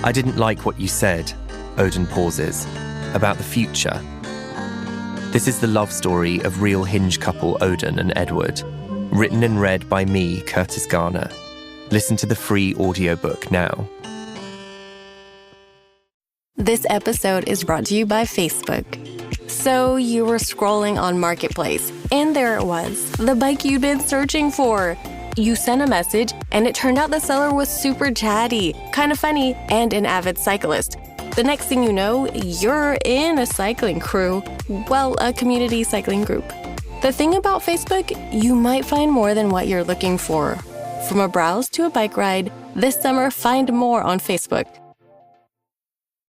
I didn't like what you said, Odin pauses, about the future. This is the love story of real hinge couple Odin and Edward, written and read by me, Curtis Garner. Listen to the free audiobook now. This episode is brought to you by Facebook. So you were scrolling on Marketplace, and there it was, the bike you'd been searching for. You sent a message, and it turned out the seller was super chatty, kind of funny, and an avid cyclist. The next thing you know, you're in a cycling crew. Well, a community cycling group. The thing about Facebook, you might find more than what you're looking for. From a browse to a bike ride, this summer find more on Facebook.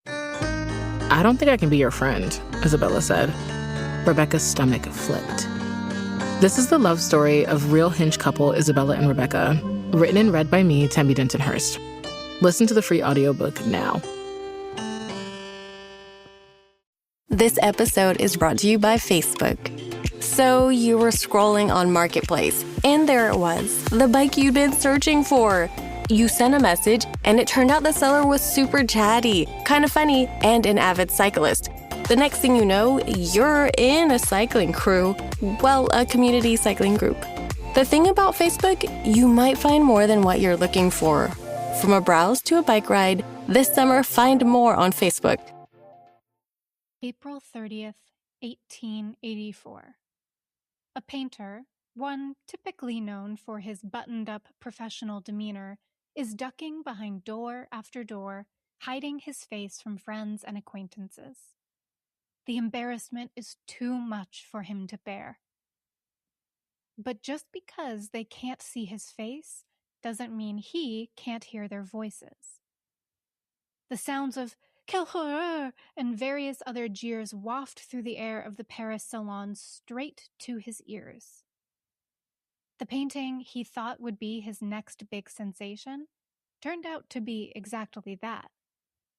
I don't think I can be your friend, Isabella said. Rebecca's stomach flipped. This is the love story of real hinge couple Isabella and Rebecca, written and read by me, Tembi Denton-Hurst. Listen to the free audiobook now. This episode is brought to you by Facebook. So you were scrolling on Marketplace, and there it was, the bike you'd been searching for. You sent a message, and it turned out the seller was super chatty, kind of funny, and an avid cyclist. The next thing you know, you're in a cycling crew. Well, a community cycling group. The thing about Facebook, you might find more than what you're looking for. From a browse to a bike ride, this summer find more on Facebook. April 30th, 1884. A painter, one typically known for his buttoned-up professional demeanor, is ducking behind door after door, hiding his face from friends and acquaintances. The embarrassment is too much for him to bear. But just because they can't see his face doesn't mean he can't hear their voices. The sounds of "Quelle horreur!" and various other jeers waft through the air of the Paris Salon straight to his ears. The painting he thought would be his next big sensation turned out to be exactly that,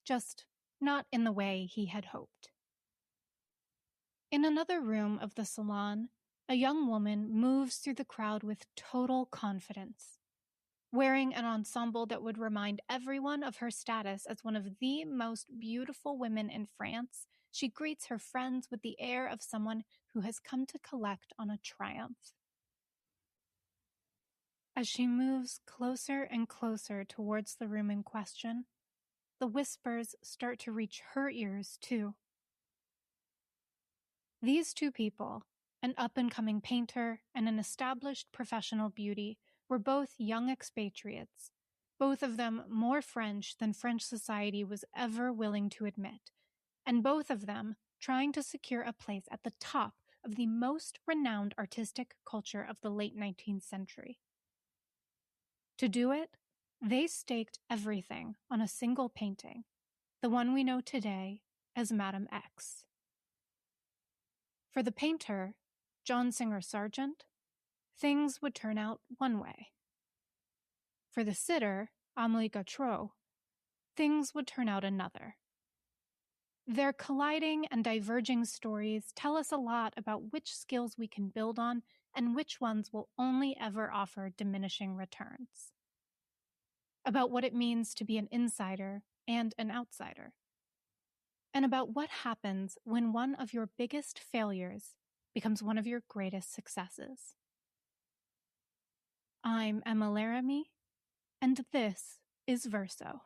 just not in the way he had hoped. In another room of the salon, a young woman moves through the crowd with total confidence. Wearing an ensemble that would remind everyone of her status as one of the most beautiful women in France, she greets her friends with the air of someone who has come to collect on a triumph. As she moves closer and closer towards the room in question, the whispers start to reach her ears too. These two people, an up-and-coming painter and an established professional beauty, were both young expatriates, both of them more French than French society was ever willing to admit, and both of them trying to secure a place at the top of the most renowned artistic culture of the late 19th century. To do it, they staked everything on a single painting, the one we know today as Madame X. For the painter, John Singer Sargent, things would turn out one way. For the sitter, Amélie Gautreau, things would turn out another. Their colliding and diverging stories tell us a lot about which skills we can build on and which ones will only ever offer diminishing returns. About what it means to be an insider and an outsider. And about what happens when one of your biggest failures becomes one of your greatest successes. I'm Emma Laramie, and this is Verso.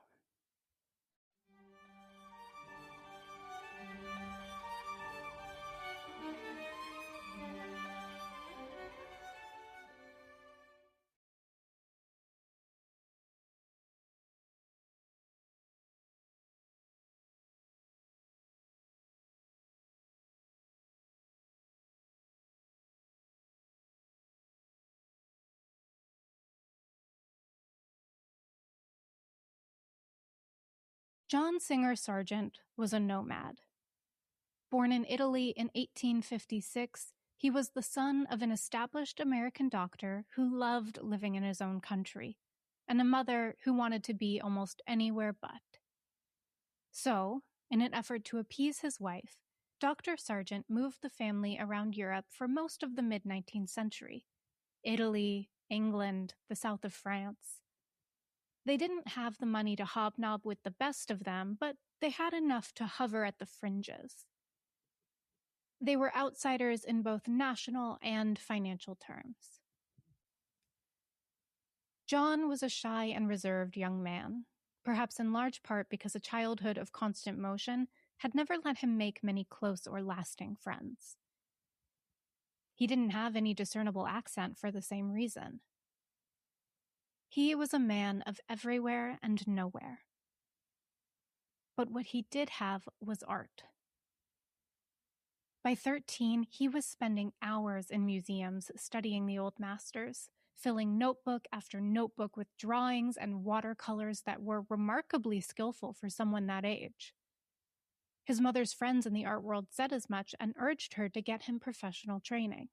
John Singer Sargent was a nomad. Born in Italy in 1856, he was the son of an established American doctor who loved living in his own country, and a mother who wanted to be almost anywhere but. So, in an effort to appease his wife, Dr. Sargent moved the family around Europe for most of the mid-19th century. Italy, England, the south of France. They didn't have the money to hobnob with the best of them, but they had enough to hover at the fringes. They were outsiders in both national and financial terms. John was a shy and reserved young man, perhaps in large part because a childhood of constant motion had never let him make many close or lasting friends. He didn't have any discernible accent for the same reason. He was a man of everywhere and nowhere. But what he did have was art. By 13, he was spending hours in museums studying the old masters, filling notebook after notebook with drawings and watercolors that were remarkably skillful for someone that age. His mother's friends in the art world said as much and urged her to get him professional training.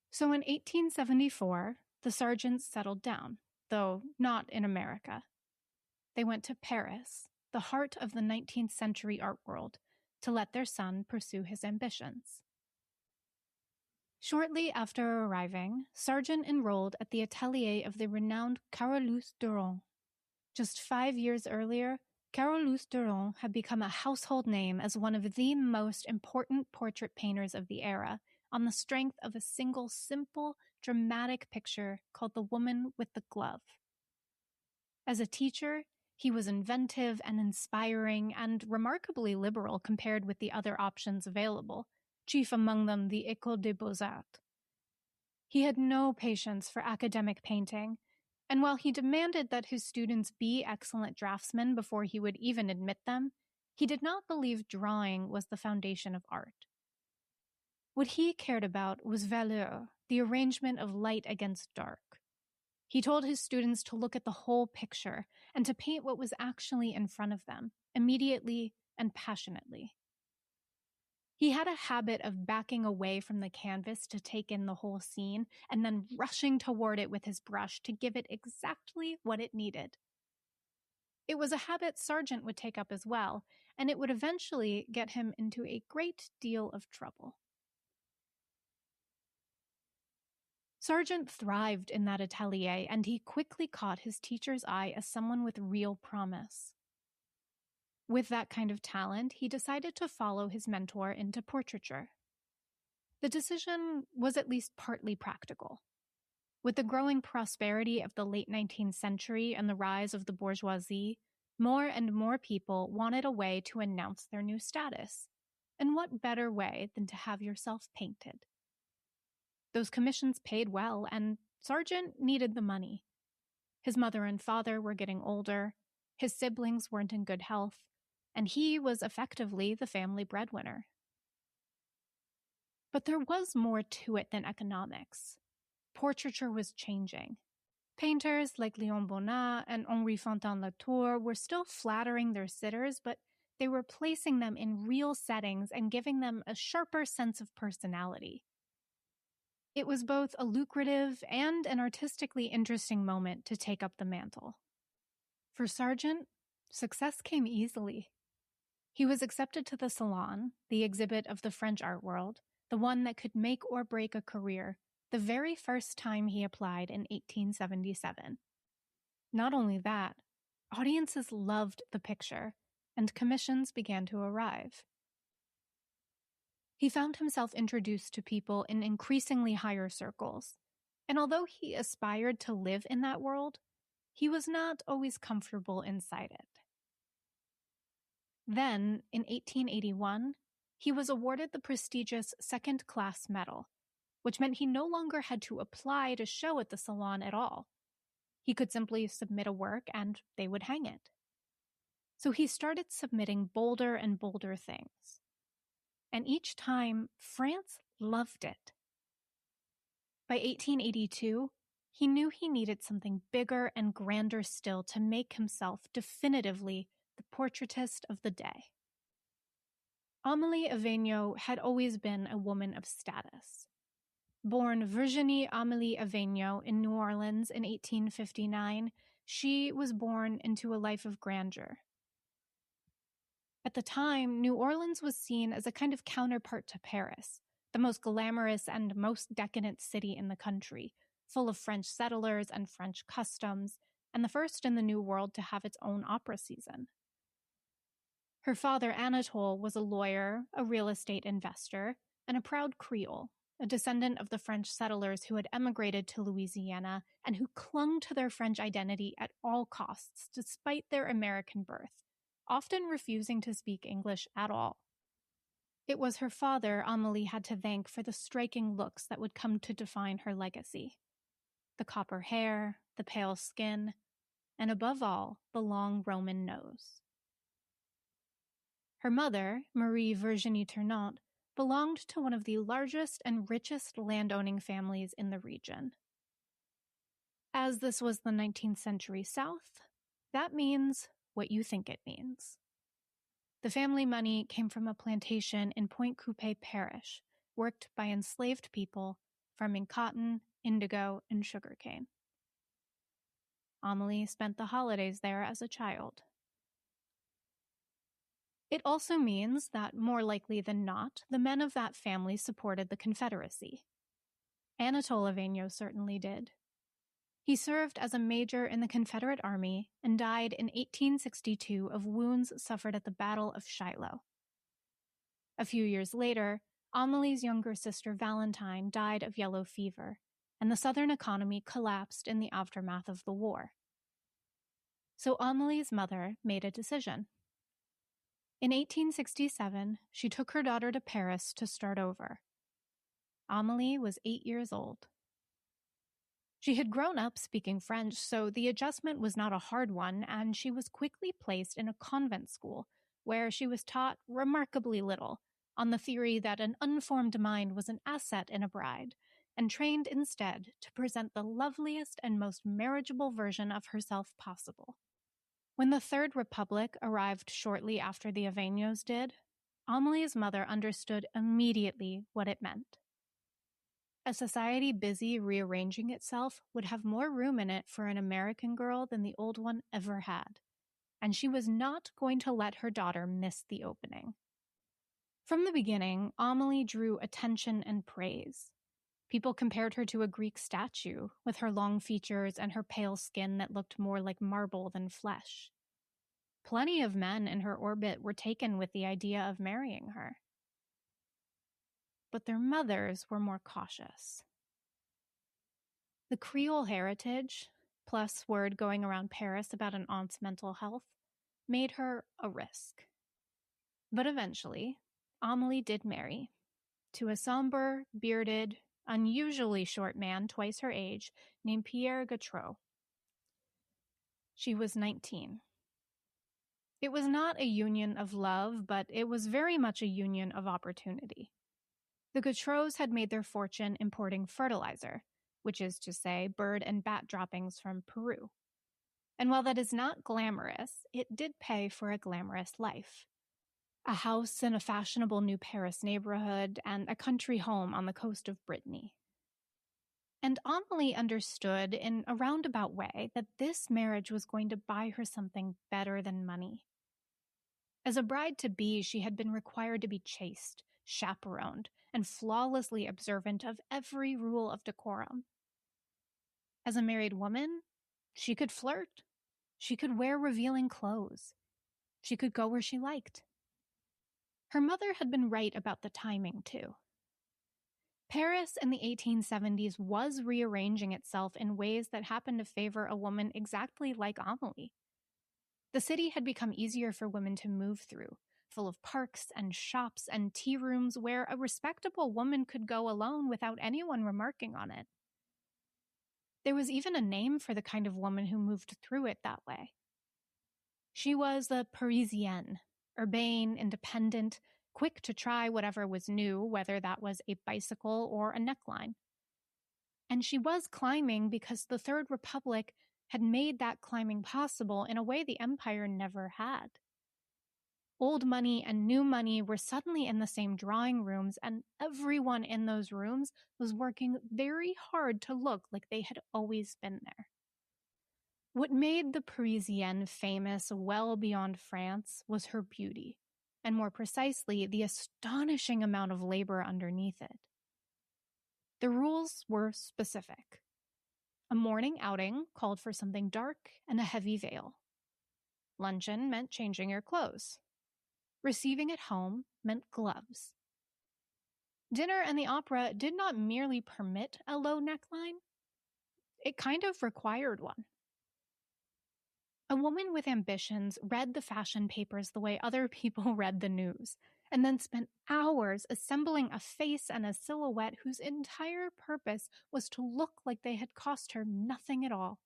So in 1874, the Sargents settled down, though not in America. They went to Paris, the heart of the 19th century art world, to let their son pursue his ambitions. Shortly after arriving, Sargent enrolled at the atelier of the renowned Carolus Duran. Just 5 years earlier, Carolus Duran had become a household name as one of the most important portrait painters of the era, on the strength of a single simple, dramatic picture called The Woman with the Glove. As a teacher, he was inventive and inspiring and remarkably liberal compared with the other options available, chief among them the École des Beaux-Arts. He had no patience for academic painting, and while he demanded that his students be excellent draftsmen before he would even admit them, he did not believe drawing was the foundation of art. What he cared about was valeur, the arrangement of light against dark. He told his students to look at the whole picture and to paint what was actually in front of them, immediately and passionately. He had a habit of backing away from the canvas to take in the whole scene and then rushing toward it with his brush to give it exactly what it needed. It was a habit Sargent would take up as well, and it would eventually get him into a great deal of trouble. Sargent thrived in that atelier, and he quickly caught his teacher's eye as someone with real promise. With that kind of talent, he decided to follow his mentor into portraiture. The decision was at least partly practical. With the growing prosperity of the late 19th century and the rise of the bourgeoisie, more and more people wanted a way to announce their new status. And what better way than to have yourself painted? Those commissions paid well, and Sargent needed the money. His mother and father were getting older, his siblings weren't in good health, and he was effectively the family breadwinner. But there was more to it than economics. Portraiture was changing. Painters like Léon Bonnat and Henri Fontaine-Latour were still flattering their sitters, but they were placing them in real settings and giving them a sharper sense of personality. It was both a lucrative and an artistically interesting moment to take up the mantle. For Sargent, success came easily. He was accepted to the Salon, the exhibit of the French art world, the one that could make or break a career, the very first time he applied in 1877. Not only that, audiences loved the picture, and commissions began to arrive. He found himself introduced to people in increasingly higher circles, and although he aspired to live in that world, he was not always comfortable inside it. Then, in 1881, he was awarded the prestigious second-class medal, which meant he no longer had to apply to show at the Salon at all. He could simply submit a work and they would hang it. So he started submitting bolder and bolder things. And each time, France loved it. By 1882, he knew he needed something bigger and grander still to make himself definitively the portraitist of the day. Amélie Avegno had always been a woman of status. Born Virginie Amélie Avegno in New Orleans in 1859, she was born into a life of grandeur. At the time, New Orleans was seen as a kind of counterpart to Paris, the most glamorous and most decadent city in the country, full of French settlers and French customs, and the first in the New World to have its own opera season. Her father, Anatole, was a lawyer, a real estate investor, and a proud Creole, a descendant of the French settlers who had emigrated to Louisiana and who clung to their French identity at all costs despite their American birth, often refusing to speak English at all. It was her father Amélie had to thank for the striking looks that would come to define her legacy. The copper hair, the pale skin, and above all, the long Roman nose. Her mother, Marie Virginie Ternant, belonged to one of the largest and richest landowning families in the region. As this was the 19th century South, that means what you think it means. The family money came from a plantation in Pointe-Coupée Parish, worked by enslaved people, farming cotton, indigo, and sugarcane. Amélie spent the holidays there as a child. It also means that, more likely than not, the men of that family supported the Confederacy. Anatole Avegno certainly did. He served as a major in the Confederate Army and died in 1862 of wounds suffered at the Battle of Shiloh. A few years later, Amélie's younger sister Valentine died of yellow fever, and the Southern economy collapsed in the aftermath of the war. So Amélie's mother made a decision. In 1867, she took her daughter to Paris to start over. Amélie was 8 years old. She had grown up speaking French, so the adjustment was not a hard one, and she was quickly placed in a convent school where she was taught remarkably little, on the theory that an unformed mind was an asset in a bride, and trained instead to present the loveliest and most marriageable version of herself possible. When the Third Republic arrived shortly after the Avegnos did, Amélie's mother understood immediately what it meant. A society busy rearranging itself would have more room in it for an American girl than the old one ever had, and she was not going to let her daughter miss the opening. From the beginning, Amélie drew attention and praise. People compared her to a Greek statue, with her long features and her pale skin that looked more like marble than flesh. Plenty of men in her orbit were taken with the idea of marrying her. But their mothers were more cautious. The Creole heritage, plus word going around Paris about an aunt's mental health, made her a risk. But eventually, Amélie did marry, to a somber, bearded, unusually short man twice her age named Pierre Gautreau. She was 19. It was not a union of love, but it was very much a union of opportunity. The Gautreaux had made their fortune importing fertilizer, which is to say bird and bat droppings from Peru. And while that is not glamorous, it did pay for a glamorous life. A house in a fashionable new Paris neighborhood and a country home on the coast of Brittany. And Amélie understood in a roundabout way that this marriage was going to buy her something better than money. As a bride-to-be, she had been required to be chaste, chaperoned, and flawlessly observant of every rule of decorum. As a married woman, she could flirt. She could wear revealing clothes. She could go where she liked. Her mother had been right about the timing, too. Paris in the 1870s was rearranging itself in ways that happened to favor a woman exactly like Amélie. The city had become easier for women to move through, full of parks and shops and tea rooms where a respectable woman could go alone without anyone remarking on it. There was even a name for the kind of woman who moved through it that way. She was a Parisienne, urbane, independent, quick to try whatever was new, whether that was a bicycle or a neckline. And she was climbing because the Third Republic had made that climbing possible in a way the empire never had. Old money and new money were suddenly in the same drawing rooms, and everyone in those rooms was working very hard to look like they had always been there. What made the Parisienne famous well beyond France was her beauty, and more precisely, the astonishing amount of labor underneath it. The rules were specific. A morning outing called for something dark and a heavy veil. Luncheon meant changing your clothes. Receiving at home meant gloves. Dinner and the opera did not merely permit a low neckline, it kind of required one. A woman with ambitions read the fashion papers the way other people read the news, and then spent hours assembling a face and a silhouette whose entire purpose was to look like they had cost her nothing at all.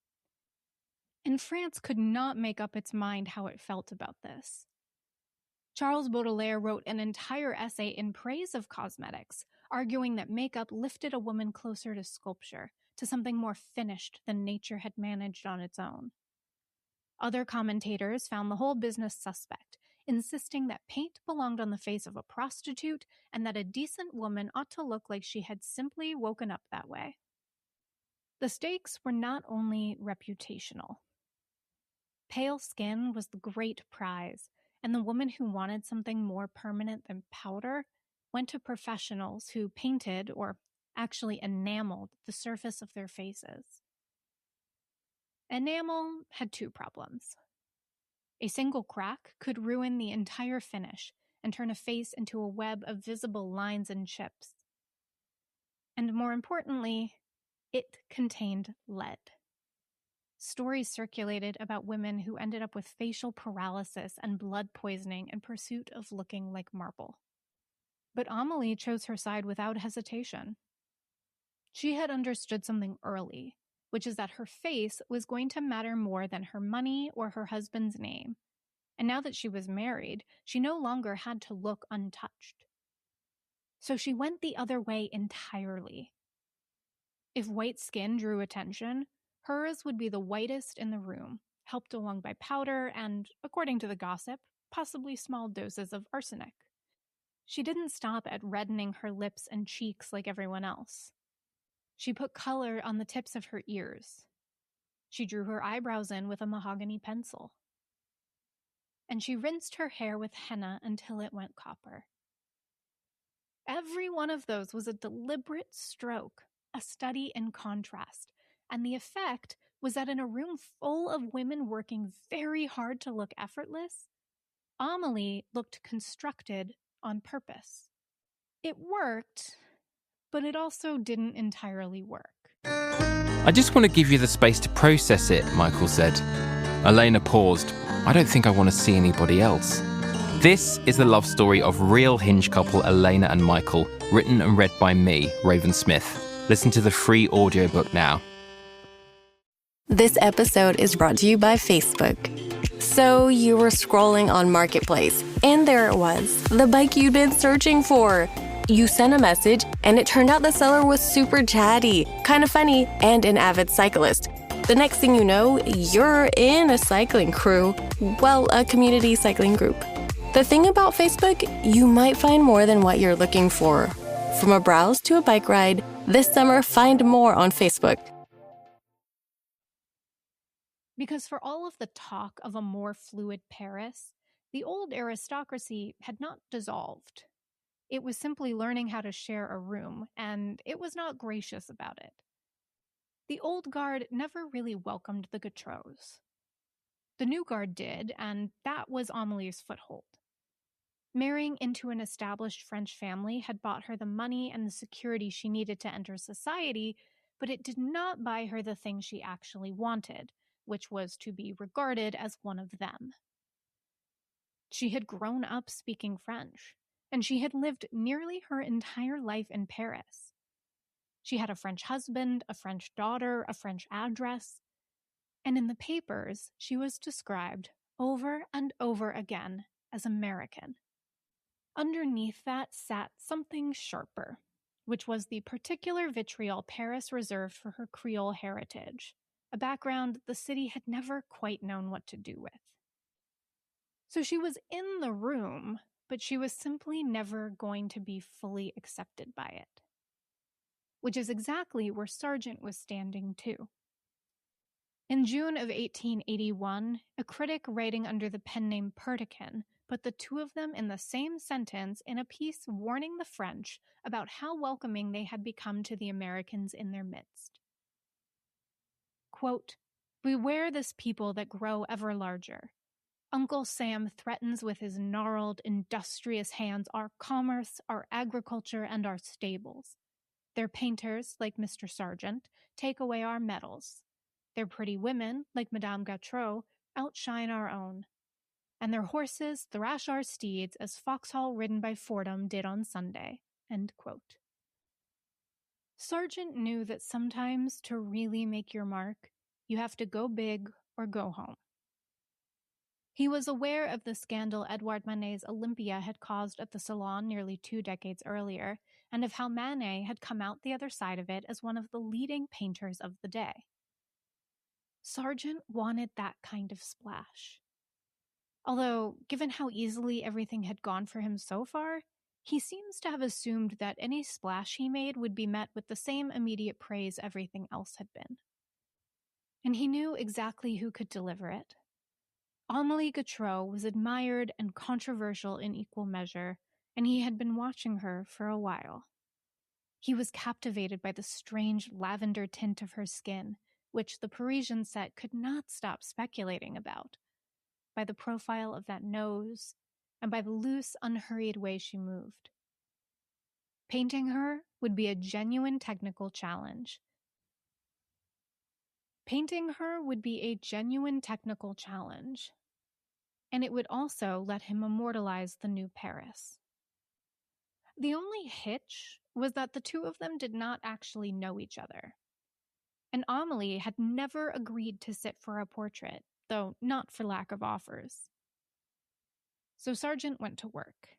And France could not make up its mind how it felt about this. Charles Baudelaire wrote an entire essay in praise of cosmetics, arguing that makeup lifted a woman closer to sculpture, to something more finished than nature had managed on its own. Other commentators found the whole business suspect, insisting that paint belonged on the face of a prostitute and that a decent woman ought to look like she had simply woken up that way. The stakes were not only reputational. Pale skin was the great prize, and the woman who wanted something more permanent than powder went to professionals who painted, or actually enameled, the surface of their faces. Enamel had two problems. A single crack could ruin the entire finish and turn a face into a web of visible lines and chips. And more importantly, it contained lead. Stories circulated about women who ended up with facial paralysis and blood poisoning in pursuit of looking like marble. But Amélie chose her side without hesitation. She had understood something early, which is that her face was going to matter more than her money or her husband's name. And now that she was married, she no longer had to look untouched. So she went the other way entirely. If white skin drew attention, hers would be the whitest in the room, helped along by powder and, according to the gossip, possibly small doses of arsenic. She didn't stop at reddening her lips and cheeks like everyone else. She put color on the tips of her ears. She drew her eyebrows in with a mahogany pencil. And she rinsed her hair with henna until it went copper. Every one of those was a deliberate stroke, a study in contrast, and the effect was that in a room full of women working very hard to look effortless, Amélie looked constructed on purpose. It worked, but it also didn't entirely work. I just want to give you the space to process it, Michael said. Elena paused. I don't think I want to see anybody else. This is the love story of real Hinge couple Elena and Michael, written and read by me, Raven Smith. Listen to the free audiobook now. This episode is brought to you by Facebook. So you were scrolling on Marketplace, and there it was, the bike you'd been searching for. You sent a message, and it turned out the seller was super chatty, kind of funny, and an avid cyclist. The next thing you know, you're in a cycling crew. Well, a community cycling group. The thing about Facebook, you might find more than what you're looking for. From a browse to a bike ride, this summer find more on Facebook. Because for all of the talk of a more fluid Paris, the old aristocracy had not dissolved. It was simply learning how to share a room, and it was not gracious about it. The old guard never really welcomed the Gautreaux. The new guard did, and that was Amélie's foothold. Marrying into an established French family had bought her the money and the security she needed to enter society, but it did not buy her the thing she actually wanted, which was to be regarded as one of them. She had grown up speaking French, and she had lived nearly her entire life in Paris. She had a French husband, a French daughter, a French address, and in the papers, she was described over and over again as American. Underneath that sat something sharper, which was the particular vitriol Paris reserved for her Creole heritage, a background the city had never quite known what to do with. So she was in the room, but she was simply never going to be fully accepted by it. Which is exactly where Sargent was standing too. In June of 1881, a critic writing under the pen name Pertican put the two of them in the same sentence in a piece warning the French about how welcoming they had become to the Americans in their midst. quote, "Beware this people that grow ever larger. Uncle Sam threatens with his gnarled, industrious hands our commerce, our agriculture, and our stables. Their painters, like Mr. Sargent, take away our metals. Their pretty women, like Madame Gautreau, outshine our own. And their horses thrash our steeds as Foxhall ridden by Fordham did on Sunday." End quote. Sargent knew that sometimes to really make your mark, you have to go big or go home. He was aware of the scandal Edouard Manet's Olympia had caused at the Salon nearly 2 decades earlier, and of how Manet had come out the other side of it as one of the leading painters of the day. Sargent wanted that kind of splash. Although, given how easily everything had gone for him so far, he seems to have assumed that any splash he made would be met with the same immediate praise everything else had been. And he knew exactly who could deliver it. Amélie Gautreau was admired and controversial in equal measure, and he had been watching her for a while. He was captivated by the strange lavender tint of her skin, which the Parisian set could not stop speculating about, by the profile of that nose, and by the loose, unhurried way she moved. Painting her would be a genuine technical challenge. And it would also let him immortalize the new Paris. The only hitch was that the two of them did not actually know each other. And Amélie had never agreed to sit for a portrait, though not for lack of offers. So Sargent went to work.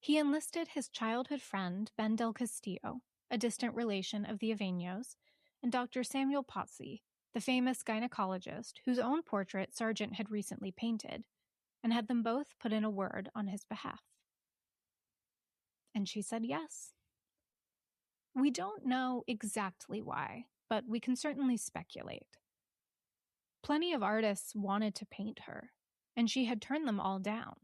He enlisted his childhood friend, Ben del Castillo, a distant relation of the Avegnos, and Dr. Samuel Pozzi, the famous gynecologist whose own portrait Sargent had recently painted, and had them both put in a word on his behalf. And she said yes. We don't know exactly why, but we can certainly speculate. Plenty of artists wanted to paint her, and she had turned them all down.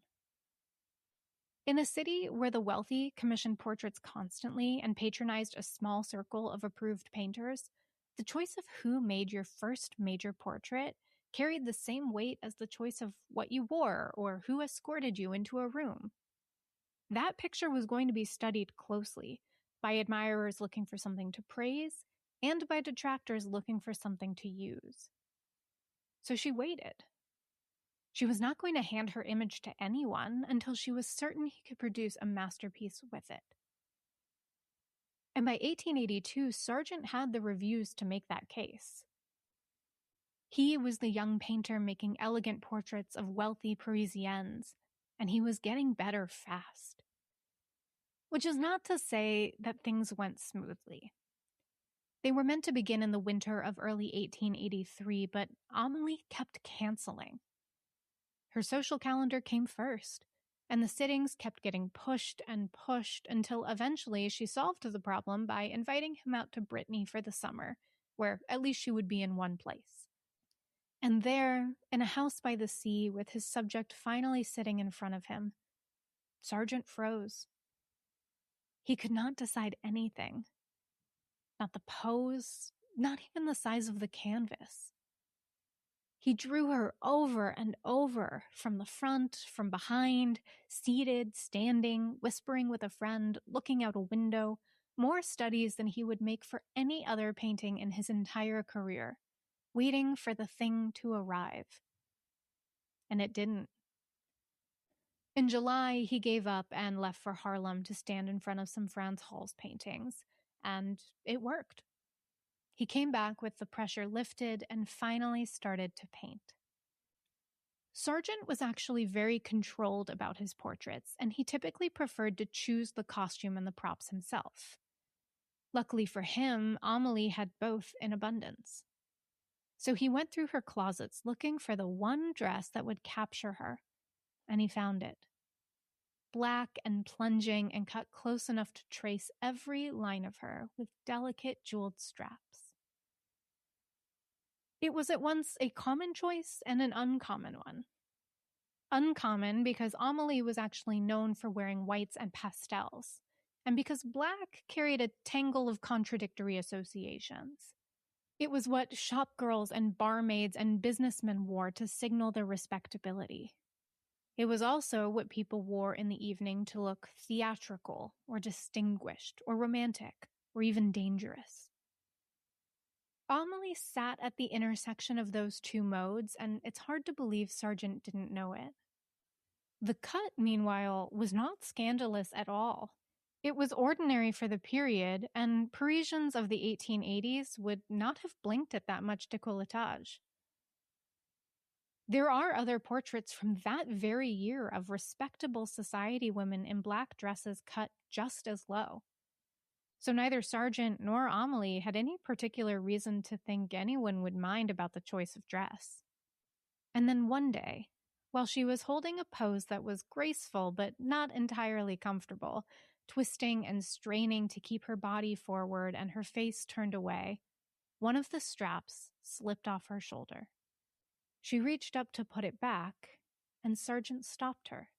In a city where the wealthy commissioned portraits constantly and patronized a small circle of approved painters, the choice of who made your first major portrait carried the same weight as the choice of what you wore or who escorted you into a room. That picture was going to be studied closely by admirers looking for something to praise and by detractors looking for something to use. So she waited. She was not going to hand her image to anyone until she was certain he could produce a masterpiece with it. And by 1882, Sargent had the reviews to make that case. He was the young painter making elegant portraits of wealthy Parisiennes, and he was getting better fast. Which is not to say that things went smoothly. They were meant to begin in the winter of early 1883, but Amélie kept canceling. Her social calendar came first, and the sittings kept getting pushed and pushed until eventually she solved the problem by inviting him out to Brittany for the summer, where at least she would be in one place. And there, in a house by the sea with his subject finally sitting in front of him, Sargent froze. He could not decide anything. Not the pose, not even the size of the canvas. He drew her over and over, from the front, from behind, seated, standing, whispering with a friend, looking out a window, more studies than he would make for any other painting in his entire career, waiting for the thing to arrive. And it didn't. In July, he gave up and left for Harlem to stand in front of some Frans Hals paintings, and it worked. He came back with the pressure lifted and finally started to paint. Sargent was actually very controlled about his portraits, and he typically preferred to choose the costume and the props himself. Luckily for him, Amélie had both in abundance. So he went through her closets looking for the one dress that would capture her, and he found it. Black and plunging and cut close enough to trace every line of her with delicate jeweled straps. It was at once a common choice and an uncommon one. Uncommon because Amélie was actually known for wearing whites and pastels, and because black carried a tangle of contradictory associations. It was what shop girls and barmaids and businessmen wore to signal their respectability. It was also what people wore in the evening to look theatrical or distinguished or romantic or even dangerous. Amélie sat at the intersection of those two modes, and it's hard to believe Sargent didn't know it. The cut, meanwhile, was not scandalous at all. It was ordinary for the period, and Parisians of the 1880s would not have blinked at that much décolletage. There are other portraits from that very year of respectable society women in black dresses cut just as low. So neither Sargent nor Amélie had any particular reason to think anyone would mind about the choice of dress. And then one day, while she was holding a pose that was graceful but not entirely comfortable, twisting and straining to keep her body forward and her face turned away, one of the straps slipped off her shoulder. She reached up to put it back, and Sargent stopped her.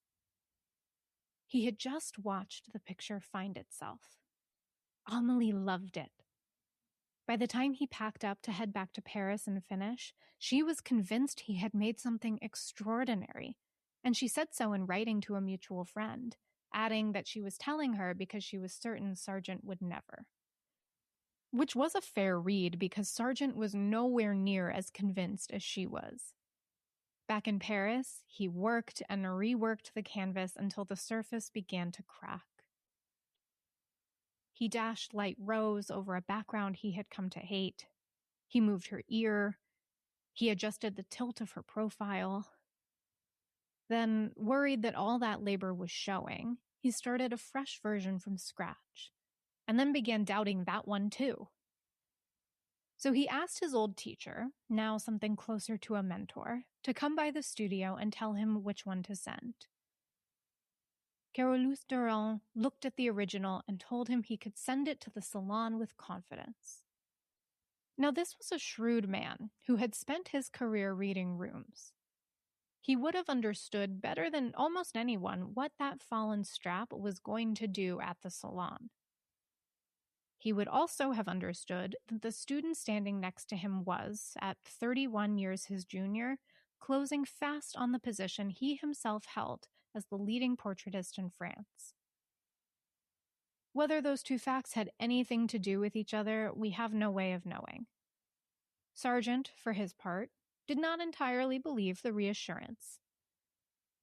He had just watched the picture find itself. Amélie loved it. By the time he packed up to head back to Paris and finish, she was convinced he had made something extraordinary, and she said so in writing to a mutual friend, adding that she was telling her because she was certain Sargent would never. Which was a fair read because Sargent was nowhere near as convinced as she was. Back in Paris, he worked and reworked the canvas until the surface began to crack. He dashed light rose over a background he had come to hate. He moved her ear. He adjusted the tilt of her profile. Then, worried that all that labor was showing, he started a fresh version from scratch, and then began doubting that one too. So he asked his old teacher, now something closer to a mentor, to come by the studio and tell him which one to send. Carolus Durand looked at the original and told him he could send it to the Salon with confidence. Now this was a shrewd man who had spent his career reading rooms. He would have understood better than almost anyone what that fallen strap was going to do at the Salon. He would also have understood that the student standing next to him was, at 31 years his junior, closing fast on the position he himself held as the leading portraitist in France. Whether those two facts had anything to do with each other, we have no way of knowing. Sargent, for his part, did not entirely believe the reassurance.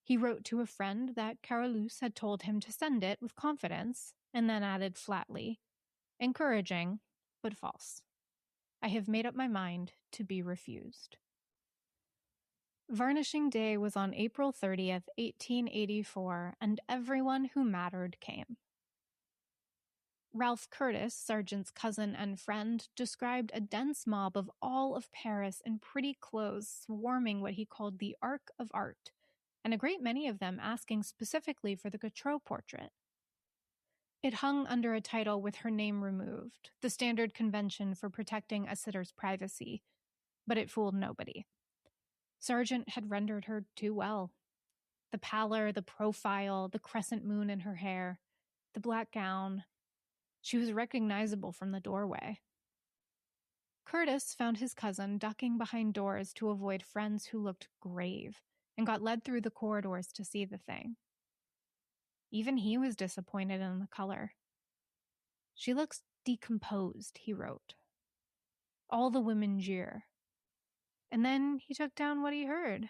He wrote to a friend that Carolus had told him to send it with confidence, and then added flatly, encouraging, but false. I have made up my mind to be refused. Varnishing day was on April 30th, 1884, and everyone who mattered came. Ralph Curtis, Sargent's cousin and friend, described a dense mob of all of Paris in pretty clothes swarming what he called the Arc of Art, and a great many of them asking specifically for the Gautreau portrait. It hung under a title with her name removed, the standard convention for protecting a sitter's privacy, but it fooled nobody. Sargent had rendered her too well. The pallor, the profile, the crescent moon in her hair, the black gown. She was recognizable from the doorway. Curtis found his cousin ducking behind doors to avoid friends who looked grave and got led through the corridors to see the thing. Even he was disappointed in the color. She looks decomposed, he wrote. All the women jeer. And then he took down what he heard.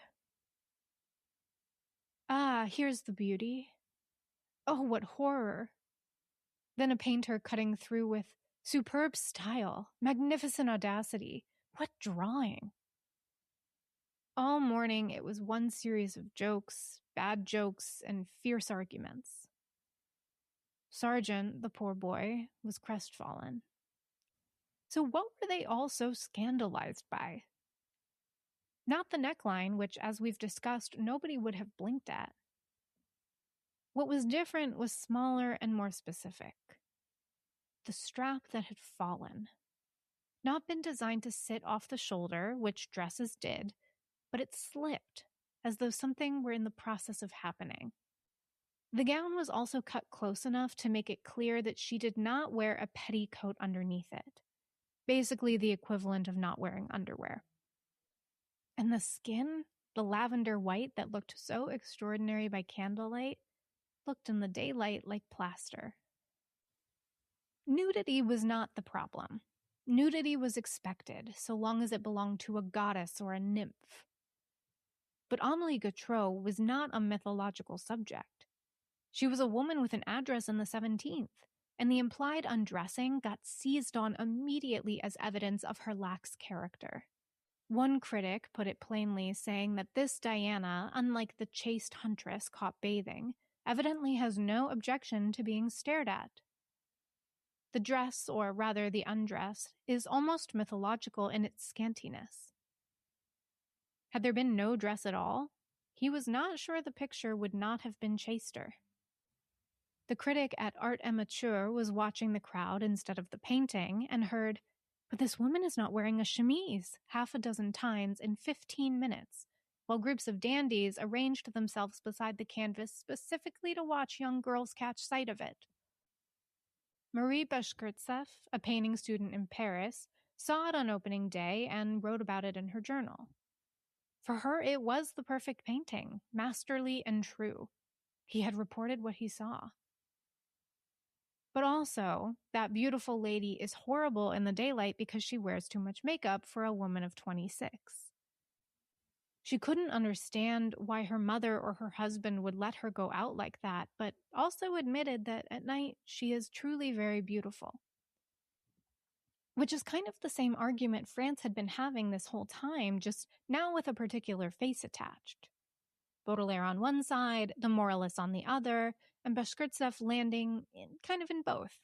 Ah, here's the beauty. Oh, what horror. Then a painter cutting through with superb style, magnificent audacity. What drawing. All morning it was one series of jokes, bad jokes, and fierce arguments. Sargent, the poor boy, was crestfallen. So what were they all so scandalized by? Not the neckline, which, as we've discussed, nobody would have blinked at. What was different was smaller and more specific. The strap that had fallen. Not been designed to sit off the shoulder, which dresses did, but it slipped, as though something were in the process of happening. The gown was also cut close enough to make it clear that she did not wear a petticoat underneath it. basically the equivalent of not wearing underwear. And the skin, the lavender white that looked so extraordinary by candlelight, looked in the daylight like plaster. Nudity was not the problem. Nudity was expected, so long as it belonged to a goddess or a nymph. But Amélie Gautreau was not a mythological subject. She was a woman with an address in the 17th, and the implied undressing got seized on immediately as evidence of her lax character. One critic put it plainly, saying that this Diana, unlike the chaste huntress caught bathing, evidently has no objection to being stared at. The dress, or rather the undress, is almost mythological in its scantiness. Had there been no dress at all, he was not sure the picture would not have been chaster. The critic at Art Amateur was watching the crowd instead of the painting and heard, "But this woman is not wearing a chemise," half a dozen times in 15 minutes, while groups of dandies arranged themselves beside the canvas specifically to watch young girls catch sight of it. Marie Bashkirtseff, a painting student in Paris, saw it on opening day and wrote about it in her journal. For her, it was the perfect painting, masterly and true. He had reported what he saw. But also, that beautiful lady is horrible in the daylight because she wears too much makeup for a woman of 26. She couldn't understand why her mother or her husband would let her go out like that, but also admitted that at night she is truly very beautiful. Which is kind of the same argument France had been having this whole time, just now with a particular face attached. Baudelaire on one side, the moralists on the other, and Bashkirtseff landing kind of in both.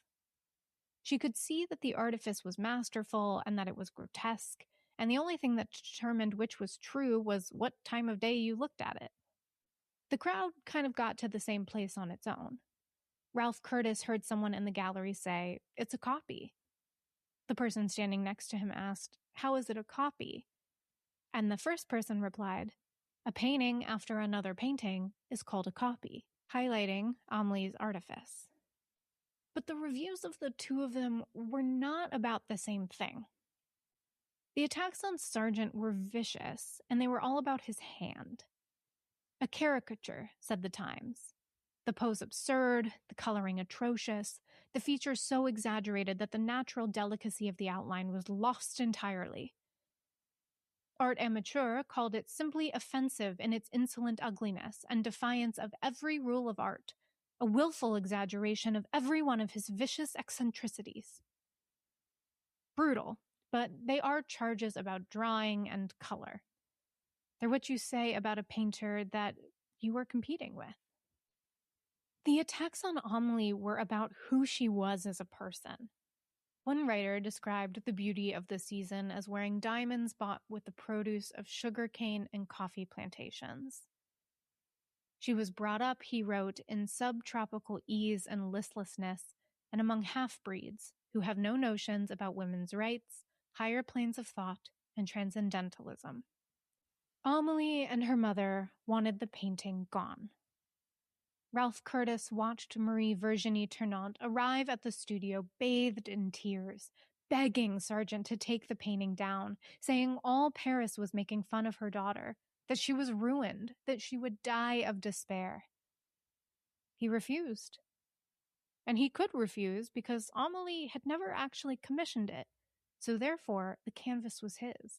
She could see that the artifice was masterful and that it was grotesque, and the only thing that determined which was true was what time of day you looked at it. The crowd kind of got to the same place on its own. Ralph Curtis heard someone in the gallery say, "It's a copy." The person standing next to him asked, "How is it a copy?" And the first person replied, "A painting after another painting is called a copy," highlighting Amélie's artifice. But the reviews of the two of them were not about the same thing. The attacks on Sargent were vicious, and they were all about his hand. "A caricature," said the Times. The pose absurd, the coloring atrocious, the features so exaggerated that the natural delicacy of the outline was lost entirely. Art Amateur called it simply offensive in its insolent ugliness and defiance of every rule of art, a willful exaggeration of every one of his vicious eccentricities. Brutal, but they are charges about drawing and color. They're what you say about a painter that you are competing with. The attacks on Amélie were about who she was as a person. One writer described the beauty of the season as wearing diamonds bought with the produce of sugarcane and coffee plantations. She was brought up, he wrote, in subtropical ease and listlessness, and among half-breeds who have no notions about women's rights, higher planes of thought, and transcendentalism. Amélie and her mother wanted the painting gone. Ralph Curtis watched Marie Virginie Ternant arrive at the studio bathed in tears, begging Sargent to take the painting down, saying all Paris was making fun of her daughter, that she was ruined, that she would die of despair. He refused. And he could refuse because Amélie had never actually commissioned it, so therefore the canvas was his.